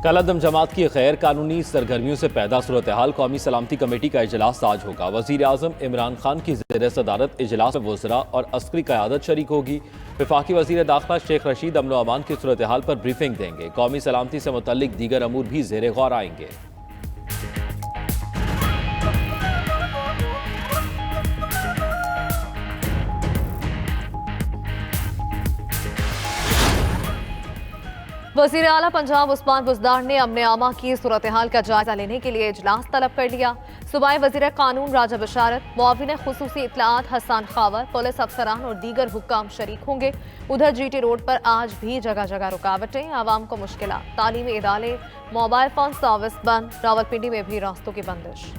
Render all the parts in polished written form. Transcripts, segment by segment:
कलअदम जमात की गैर कानूनी सरगर्मियों से पैदा सूरत हाल कौमी सलामती कमेटी का इजलास आज होगा। वजीर आजम इमरान खान की ज़ेर सदारत इजलास में वज़रा और अस्करी क़यादत शरीक होगी। वफाकी वज़ीर दाखिला शेख रशीद अमन व अमान की सूरत हाल पर ब्रीफिंग देंगे। कौमी सलामती से मुतल्लिक दीगर अमूर भी ज़ेर गौर आएंगे। वज़ीर आला पंजाब उस्मान बुज़दार ने अमन आमा की सूरत हाल का जायजा लेने के लिए इजलास तलब कर लिया। सूबाई वज़ीर कानून राजा बशारत, मुआविन खुसूसी इत्तलाआत हसन खावर, पुलिस अफसरान और दीगर हुक्काम शरीक होंगे। उधर GT रोड पर आज भी जगह जगह रुकावटें, आवाम को मुश्किलात, तालीमी इदारे, मोबाइल फोन सर्विस बंद, रावलपिंडी में भी रास्तों की बंदिश।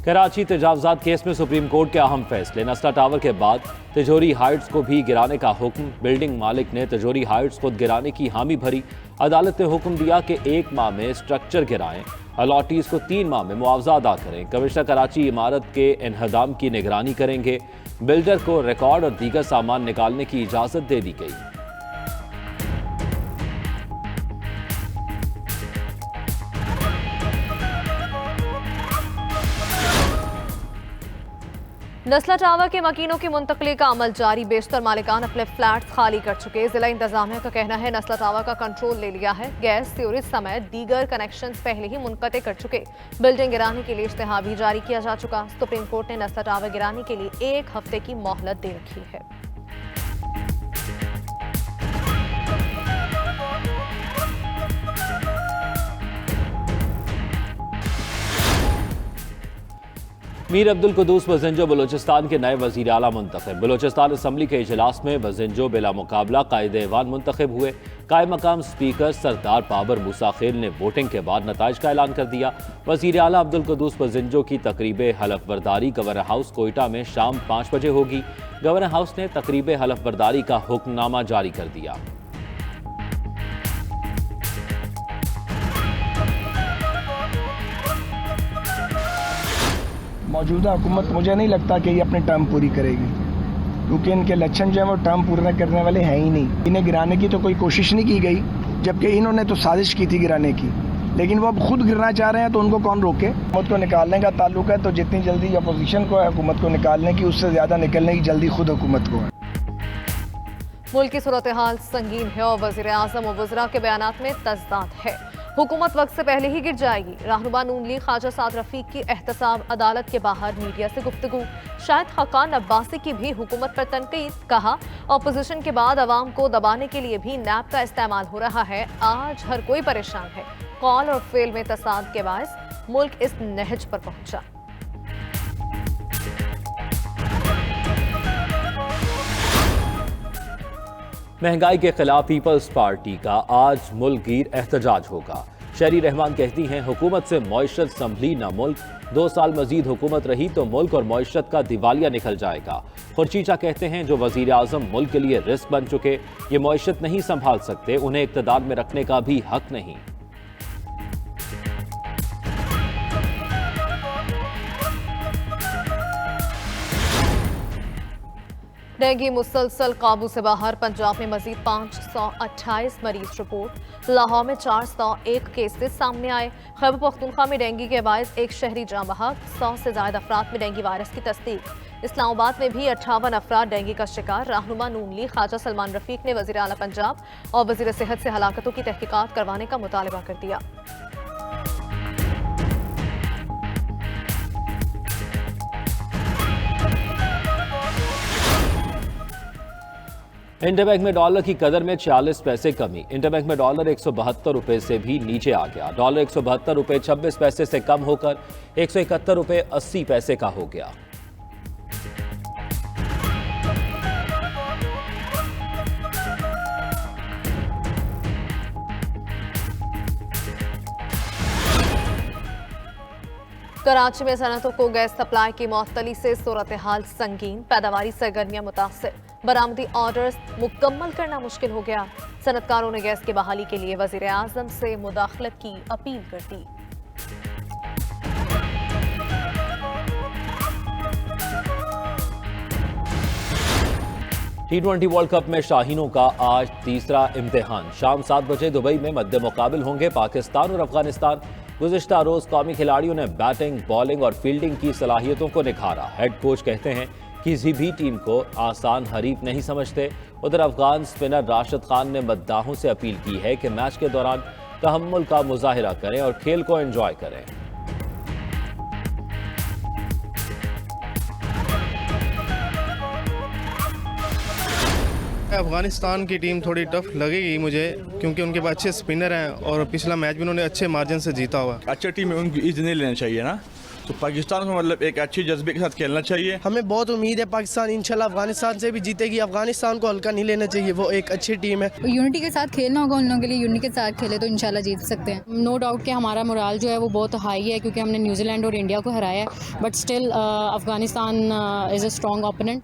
कराची तजावजात केस में सुप्रीम कोर्ट के अहम फैसले। नस्ला टावर के बाद तिजोरी हाइट्स को भी गिराने का हुक्म। बिल्डिंग मालिक ने तिजोरी हाइट्स को गिराने की हामी भरी। अदालत ने हुक्म दिया कि 1 माह में स्ट्रक्चर गिराएं, अलॉटीज को 3 माह में मुआवजा अदा करें। कमिश्नर कराची इमारत के इन्हदाम की निगरानी करेंगे। बिल्डर को रिकॉर्ड और दीगर सामान निकालने की इजाजत दे दी गई। नस्ला टावर के मकीनों की मुंतकली का अमल जारी। बेशतर मालिकान अपने फ्लैट्स खाली कर चुके। जिला इंतजामिया का कहना है नस्ला टावर का कंट्रोल ले लिया है। गैस, सीवरेज समेत दीगर कनेक्शन पहले ही मुनक़ते कर चुके। बिल्डिंग गिराने के लिए इश्तिहार भी जारी किया जा चुका। सुप्रीम कोर्ट ने नस्ला टावर गिराने के लिए 1 हफ्ते की मोहलत दे रखी है। मीर अब्दुल कुद्दूस वज़िंजो बलोचिस्तान के नए वज़ीर आला मुंतखब। बलोचिस्तान असम्बली के इजलास में वज़िंजो बिला मुकाबला कायदे ऐवान मुंतखब हुए। कायम मकाम स्पीकर सरदार बाबर मूसा खेल ने वोटिंग के बाद नताइज का ऐलान कर दिया। वज़ीर आला अब्दुल कुद्दूस वज़िंजो की तकरीब हलफ बर्दारी गवर्नर हाउस कोयटा में शाम 5 बजे होगी। गवर्नर हाउस ने तकरीब हलफ बर्दारी का हुक्मनामा जारी कर दिया। मौजूदा हुकूमत मुझे नहीं लगता कि ये अपनी टर्म पूरी करेगी, क्योंकि इनके लक्षण जो है वो टर्म पूरा करने वाले हैं ही नहीं। इन्हें गिराने की तो कोई कोशिश नहीं की गई, जबकि इन्होंने तो साजिश की थी गिराने की, लेकिन वो अब खुद गिरना चाह रहे हैं तो उनको कौन रोके। हुकूमत को निकालने का ताल्लुक है तो जितनी जल्दी अपोजिशन को है हुकूमत को निकालने की, उससे ज़्यादा निकलने की जल्दी खुद हुकूमत को है। मुल्क की सूरत हाल संगीन है और वज़ीर आज़म और वज़रा के बयानात में तज़दाद है। हुकूमत वक्त से पहले ही गिर जाएगी। रहनुमा नून लीग ख्वाजा साद रफीक की एहतसाब अदालत के बाहर मीडिया से गुफ्तगू। शाहिद खाकान अब्बासी की भी हुकूमत पर तनकीद। कहा अपोजिशन के बाद अवाम को दबाने के लिए भी नैब का इस्तेमाल हो रहा है। आज हर कोई परेशान है। कॉल और फेल में तसाद के बायस मुल्क इस नहज पर पहुंचा। महंगाई के खिलाफ पीपल्स पार्टी का आज मुल्क गिर एहतजाज होगा। शहरी रहमान कहती हैं हुकूमत से मईशत संभली ना मुल्क, 2 साल मजीद हुकूमत रही तो मुल्क और मईशत का दिवालिया निकल जाएगा। खुर्चीचा कहते हैं जो वजीर आजम मुल्क के लिए रिस्क बन चुके, ये मईशत नहीं संभाल सकते, उन्हें इक़्तिदार में रखने का भी हक नहीं। डेंगू मुसलसल काबू से बाहर। पंजाब में मजीद 528 मरीज रिपोर्ट। लाहौर में 401 केसेस सामने आए। खैबर पख्तूनख्वा में डेंगू के बायस एक शहरी जाँ बहक। 100 से ज्यादा अफराद में डेंगू वायरस की तस्दीक। इस्लामाबाद में भी 58 अफराद डेंगू का शिकार। रहनुमा नून लीग ख्वाजा सलमान रफीक ने वज़ीर आला पंजाब और वज़ीर सेहत से हलाकतों की तहकीकात करवाने का मुतालबा कर दिया। इंटरबैंक में डॉलर की कदर में 46 पैसे कमी। इंटरबैंक में डॉलर 172 रुपए से भी नीचे आ गया। डॉलर 172 रुपए 26 पैसे से कम होकर 171 रुपए 80 पैसे का हो गया। कराची में सनतों को गैस सप्लाई की मुअत्तली से सूरत हाल संगीन। पैदावारी सरगर्मियां मुतासिर। बरामदी ऑर्डर्स मुकम्मल करना मुश्किल हो गया। सनतकारों ने गैस की बहाली के लिए वज़ीर आज़म से मुदाखलत की अपील कर दी। T20 वर्ल्ड कप में शाहीनों का आज तीसरा इम्तिहान। शाम 7 बजे दुबई में मद्दे मुकाबिल होंगे पाकिस्तान और अफगानिस्तान। गुज़िश्ता रोज कौमी खिलाड़ियों ने बैटिंग, बॉलिंग और फील्डिंग की सलाहियतों को निखारा। हेड कोच कहते हैं किसी भी टीम को आसान हरीफ नहीं समझते। उधर अफगान स्पिनर राशिद खान ने मद्दाहों से अपील की है कि मैच के दौरान तहम्मुल का मुजाहिरा करें और खेल को एंजॉय करें। अफगानिस्तान की टीम थोड़ी टफ लगेगी मुझे, क्योंकि उनके पास अच्छे स्पिनर हैं और पिछला मैच भी उन्होंने अच्छे मार्जिन से जीता हुआ। अच्छी टीम है, उनकी ईद नहीं लेना चाहिए ना, तो पाकिस्तान को मतलब एक अच्छी जज्बे के साथ खेलना चाहिए। हमें बहुत उम्मीद है पाकिस्तान इंशाल्लाह अफगानिस्तान से भी जीतेगी। अफगानिस्तान को हल्का नहीं लेना चाहिए, वो एक अच्छी टीम है। यूनिटी के साथ खेलना होगा उन लोगों के लिए, यूनिटी के साथ खेले तो इंशाल्लाह जीत सकते हैं। नो डाउट कि हमारा मोराल जो है वो बहुत हाई है, क्योंकि हमने न्यूजीलैंड और इंडिया को हराया है, but still Afghanistan is a strong opponent.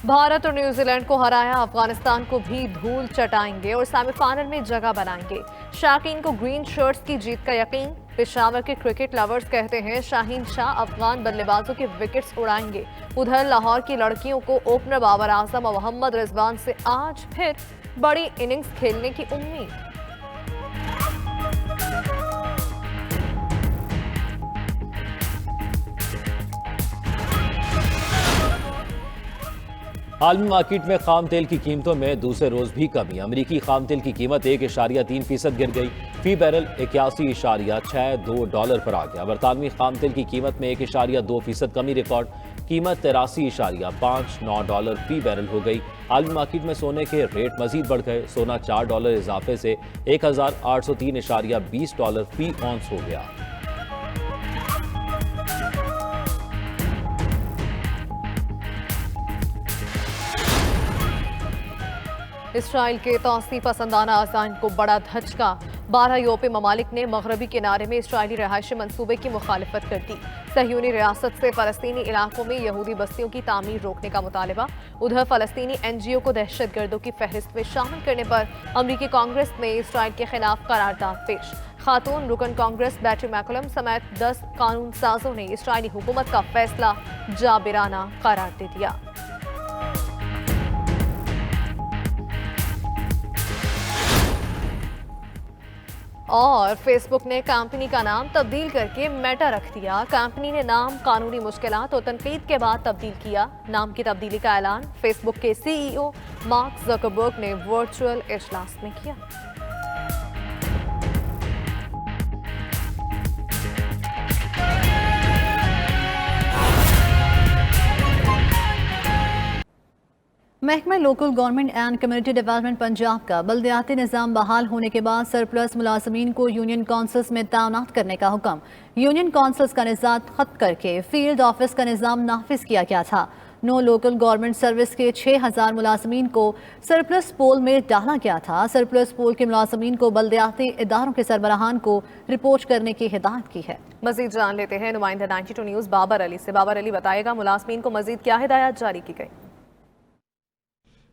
Bharat और न्यूजीलैंड को हराया, अफगानिस्तान को भी धूल चटाएंगे और सेमीफाइनल में जगह बनाएंगे। शाहीन को ग्रीन शर्ट्स की जीत का यकीन। पेशावर के क्रिकेट लवर्स कहते हैं शाहीन शाह अफगान बल्लेबाजों के विकेट्स उड़ाएंगे। उधर लाहौर की लड़कियों को ओपनर बाबर आजम और मोहम्मद रिजवान से आज फिर बड़ी इनिंग्स खेलने की उम्मीद। आलमी मार्केट में खाम तेल की कीमतों में दूसरे रोज भी कमी। अमरीकी खाम तेल की कीमत 1.3% गिर गई, फी बैरल 81.62 डॉलर पर आ गया। बरतानवी खाम तेल की कीमत में 1.2% कमी रिकॉर्ड, कीमत 83.59 डॉलर फी बैरल हो गई। आलमी मार्केट में सोने के रेट मजीद बढ़ गए, सोना $4 इजाफे से 1803.20 डॉलर फी ऑन्स हो गया। इसराइल के तौसी पसंदाना अज़ाइन को बड़ा धचका। 12 यूरोपीय ममालिक ने मगरबी किनारे में इसराइली रहायशी मंसूबे की मुखालिफत कर दी। सहयूनी रियासत से फ़लस्तीनी इलाकों में यहूदी बस्तियों की तामीर रोकने का मुतालबा। उधर फ़लस्तीनी NGO को दहशतगर्दों की फहरिस्त में शामिल करने पर अमरीकी कांग्रेस में इसराइल के खिलाफ करारदाद पेश। खातून रुकन कांग्रेस बैटी मैकुलम समेत 10 कानून साजों ने इसराइली हुकूमत का फैसला जाबिराना करार दे दिया। और फेसबुक ने कंपनी का नाम तब्दील करके मेटा रख दिया। कंपनी ने नाम कानूनी मुश्किलात और तनकीद के बाद तब्दील किया। नाम की तब्दीली का ऐलान फेसबुक के CEO मार्क ज़करबर्ग ने वर्चुअल इजलास में किया। महकमा local government and community development Punjab का बल्दियाती निज़ाम बहाल होने के बाद सरप्लस मुलाजमीन को यूनियन काउंसिल्स में तैनात करने का हुक्म। यूनियन काउंसिल्स का निज़ाम खत्म करके फील्ड ऑफिस का निज़ाम नाफिज किया गया था। नो लोकल गवर्नमेंट सर्विस के 6000 मुलाजमीन को सरप्लस पोल में डाला गया था। सरप्लस पोल के मुलाजमीन को बल्दियाती इदारों के सरबराहान को रिपोर्ट करने की हिदायत की है। मजीद जान लेते हैं नुमाइंदा 92 न्यूज़ बाबर अली से। बाबर अली बताएगा मुलाजमीन को मजीद क्या हिदायत जारी की गई।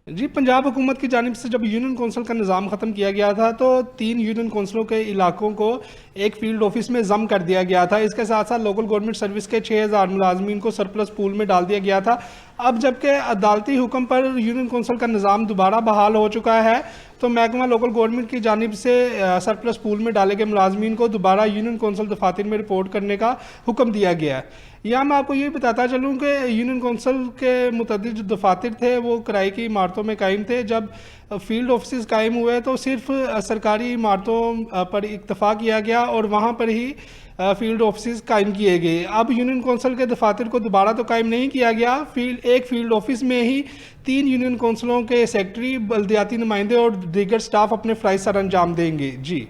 जी, पंजाब हुकूमत की जानिब से जब यूनियन कौंसिल का निज़ाम ख़त्म किया गया था तो 3 यूनियन कौंसिलों के इलाकों को एक फील्ड ऑफिस में ज़म कर दिया गया था। इसके साथ साथ लोकल गवर्नमेंट सर्विस के 6000 मुलाजमीन को सरप्लस पूल में डाल दिया गया था। अब जबकि अदालती हुक्म पर यूनियन कौंसिल का निज़ाम दोबारा बहाल हो चुका है, तो महकमा लोकल गवर्नमेंट की जानिब से सरप्लस पूल में डाले गए मुलाजमीन को दोबारा यूनियन कौंसिल दफातर में रिपोर्ट करने का हुक्म दिया गया है। यहाँ मैं आपको ये बताता चलूँ कि यूनियन कौंसिल के मुतअद्दिद जो दफातर थे वो किराए की इमारतों में कायम थे। जब फील्ड ऑफिस कायम हुए तो सिर्फ सरकारी इमारतों पर इक्तफा किया गया और वहाँ पर ही फील्ड ऑफिस कायम किए गए। अब यूनियन कौंसिल के दफातर को दोबारा तो कायम नहीं किया गया। एक फील्ड ऑफिस में ही 3 यूनियन कौंसिलों के सेक्रेटरी, बल्दियाती नुमाइंदे और दीगर स्टाफ अपने फ़राइज़ सर अंजाम देंगे। जी।